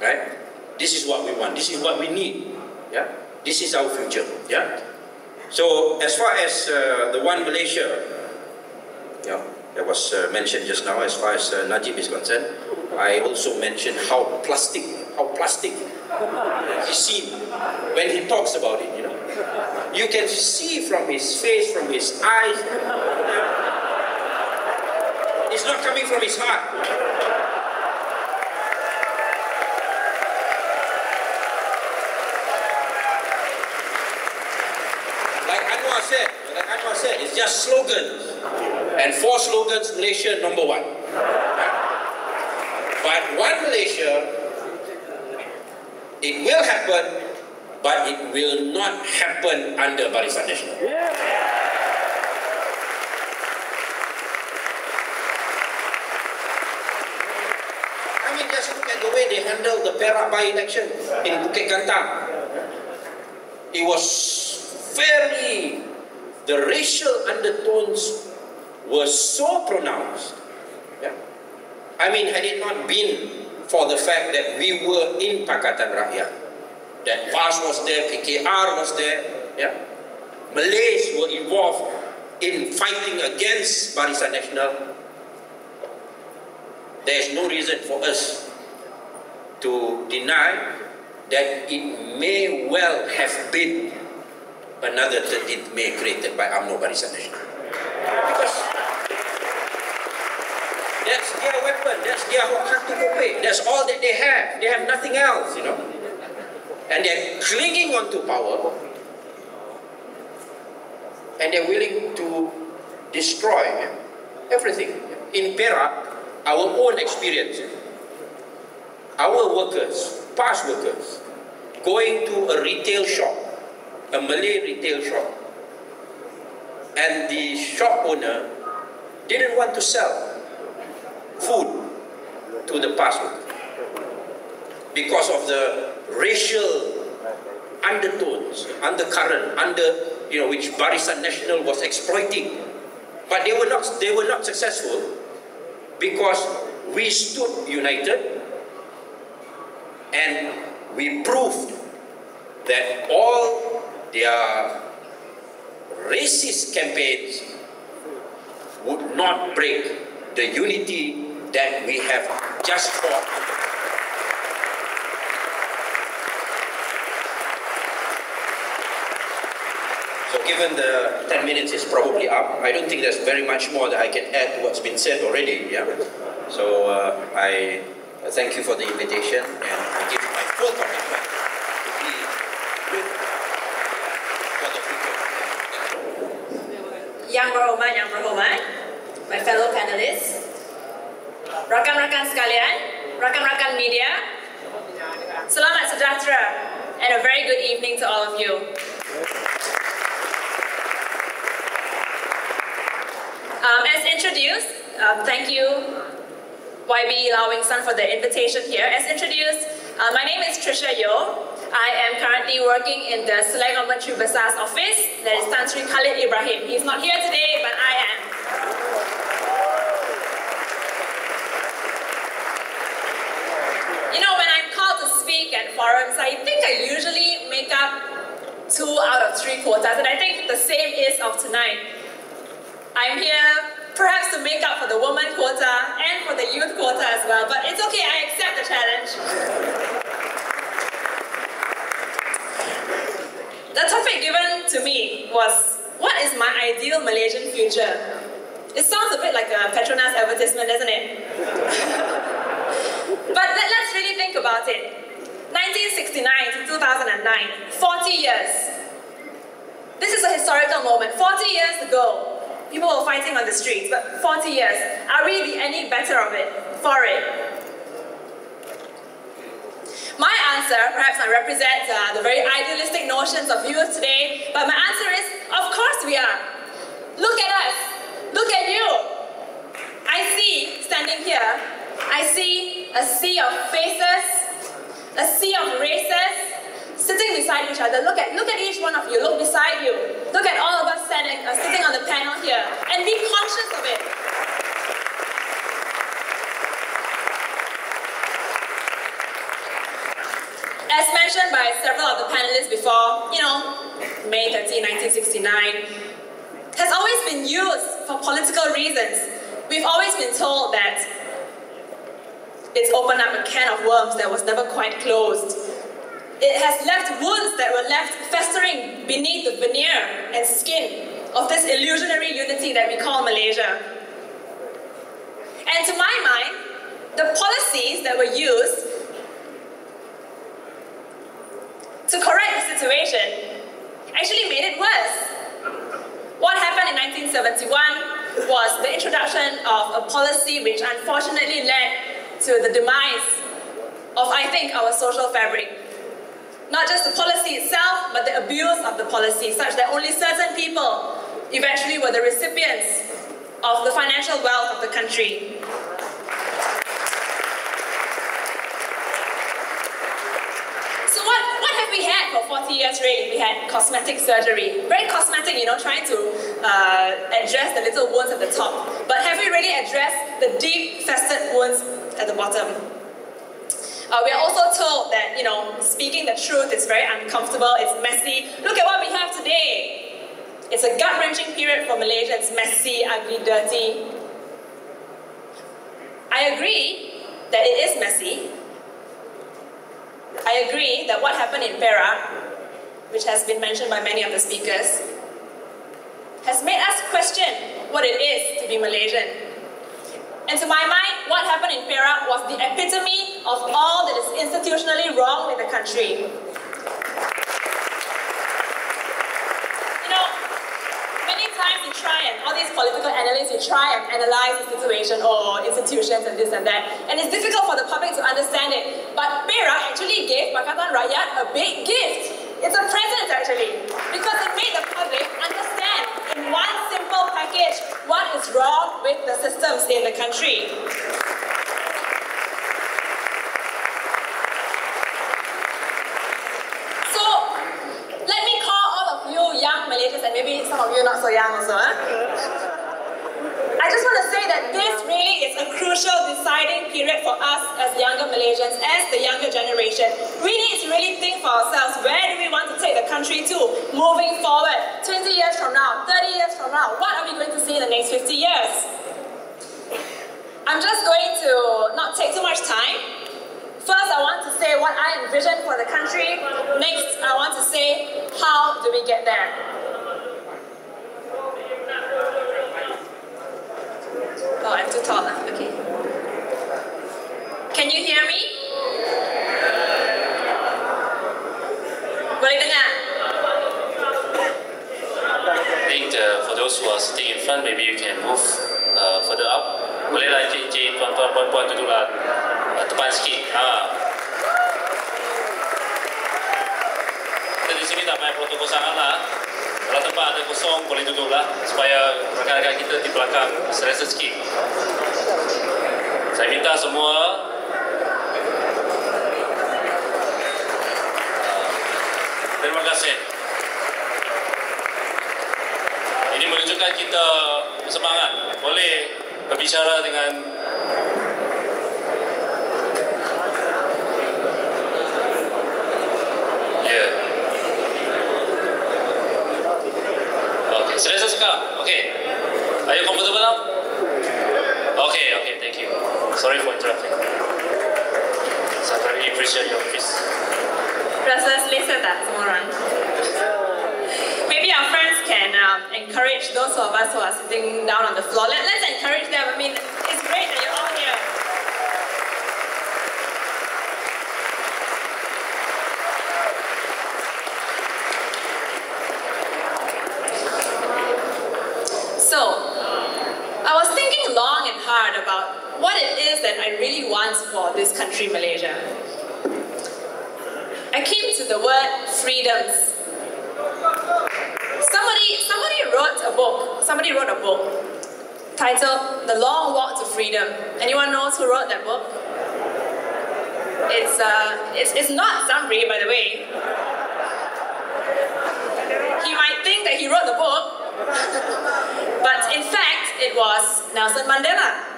right? This is what we want. This is what we need. Yeah, this is our future. Yeah. So as far as the 1Malaysia, yeah, that was mentioned just now. As far as Najib is concerned, I also mentioned how plastic he seemed when he talks about it. You know, you can see from his face, from his eyes, it's not coming from his heart. Like Anwar said, it's just slogans. And for slogans, Malaysia #1. But 1Malaysia, it will happen, but it will not happen under Barisan Nasional. I mean, just look at the way they handled the Perak by-election in Bukit Gantang. It was very... The racial undertones were so pronounced. Yeah? I mean, had it not been for the fact that we were in Pakatan Rakyat, that PAS was there, PKR was there, yeah? Malays were involved in fighting against Barisan Nasional, there is no reason for us to deny that it may well have been another 13th May created by UMNO Barisan Nasional. Because that's their weapon, that's their hokatu kope, that's all that they have. They have nothing else, you know. And they're clinging on to power, and they're willing to destroy everything. In Perak, our own experience, our workers, past workers, going to a retail shop, a Malay retail shop, and the shop owner didn't want to sell food to the past worker because of the racial undertones, undercurrent, which Barisan Nasional was exploiting. But they were not successful because we stood united and we proved that all their racist campaigns would not break the unity that we have just fought. So given the 10 minutes is probably up, I don't think there's very much more that I can add to what's been said already. Yeah. So I thank you for the invitation, and I give my full commitment to be with Yang berhormat, my fellow panelists, rakan-rakan sekalian, rakan-rakan media, selamat sejahtera, and a very good evening to all of you. As introduced, thank you YB Lau Weng San for the invitation here. As introduced, my name is TriciaYeoh. I am currently working in the Selangor Menteri Besar's office, that is Tan Sri Khalid Ibrahim. He's not here today, but I am. You know, when I'm called to speak at forums, I think I usually make up 2 out of 3 quotas, and I think the same is of tonight. I'm here perhaps to make up for the woman quota and for the youth quota as well, but it's okay, I accept the challenge. The topic given to me was, what is my ideal Malaysian future? It sounds a bit like a Petronas advertisement, doesn't it? But let's really think about it. 1969 to 2009, 40 years. This is a historical moment. 40 years ago, people were fighting on the streets, but 40 years, are we any better for it? My answer perhaps not represent the very idealistic notions of youth today, but my answer is, of course we are. Look at us. Look at you. I see, standing here, I see a sea of faces, a sea of races, sitting beside each other. Look at each one of you. Look beside you. Look at all of us sitting on the panel here, and be conscious of it. As mentioned by several of the panelists before, May 13, 1969, has always been used for political reasons. We've always been told that it's opened up a can of worms that was never quite closed. It has left wounds that were left festering beneath the veneer and skin of this illusionary unity that we call Malaysia. And to my mind, the policies that were used to correct the situation actually made it worse. What happened in 1971 was the introduction of a policy which unfortunately led to the demise of, I think, our social fabric. Not just the policy itself, but the abuse of the policy, such that only certain people eventually were the recipients of the financial wealth of the country. So what have we had for 40 years really? We had cosmetic surgery. Very cosmetic, trying to address the little wounds at the top. But have we really addressed the deep festered wounds at the bottom? We are also told that, speaking the truth is very uncomfortable, it's messy. Look at what we have today. It's a gut-wrenching period for Malaysia. It's messy, ugly, dirty. I agree that it is messy. I agree that what happened in Perak, which has been mentioned by many of the speakers, has made us question what it is to be Malaysian. And to my mind, what happened in Perak was the epitome of all that is institutionally wrong with the country. Many times we try and, all these political analysts, we try and analyze the situation or institutions and this and that. And it's difficult for the public to understand it. But Perak actually gave Pakatan Rakyat a big gift. It's a present actually. Because it made the public understand in one simple package what is wrong with the systems in the country. So, let me call all of you young Malaysians, and maybe some of you not so young also, I just want to say that this really is a crucial deciding period for us as younger Malaysians, as the younger generation. We need to really think for ourselves, where do we want to take the country to moving forward? 20 years from now, 30 years from now, what are we going to see in the next 50 years? I'm just going to not take too much time. First, I want to say what I envision for the country. Next, I want to say, how do we get there? Oh, I'm too tall. Okay. Can you hear me? Boleh dengar? I think for those who are sitting in front, maybe you can move further up. Bolehlah encik tuan-tuan puan-puan duduklah depan sikit. Kita di sini tak payah protokol sangatlah. Kalau tempat ada kosong, boleh duduklah supaya rakan-rakan kita di belakang selesa sikit. Saya minta semua terima kasih. Ini menunjukkan kita semangat. Boleh berbicara dengan selesa sekarang? Okay. Are you comfortable now? Okay, thank you. Sorry for interrupting. Saya very appreciate your office. Rasa selesa tak semua orang? Maybe our friends can encourage those of us who are sitting down on the floor. Let's encourage them. I mean, it's great that you're all here. So, I was thinking long and hard about what it is that I really want for this country, Malaysia. I came to the word freedoms. Somebody wrote a book titled The Long Walk to Freedom. Anyone knows who wrote that book? It's not Zamri, by the way. He might think that he wrote the book, but in fact, it was Nelson Mandela.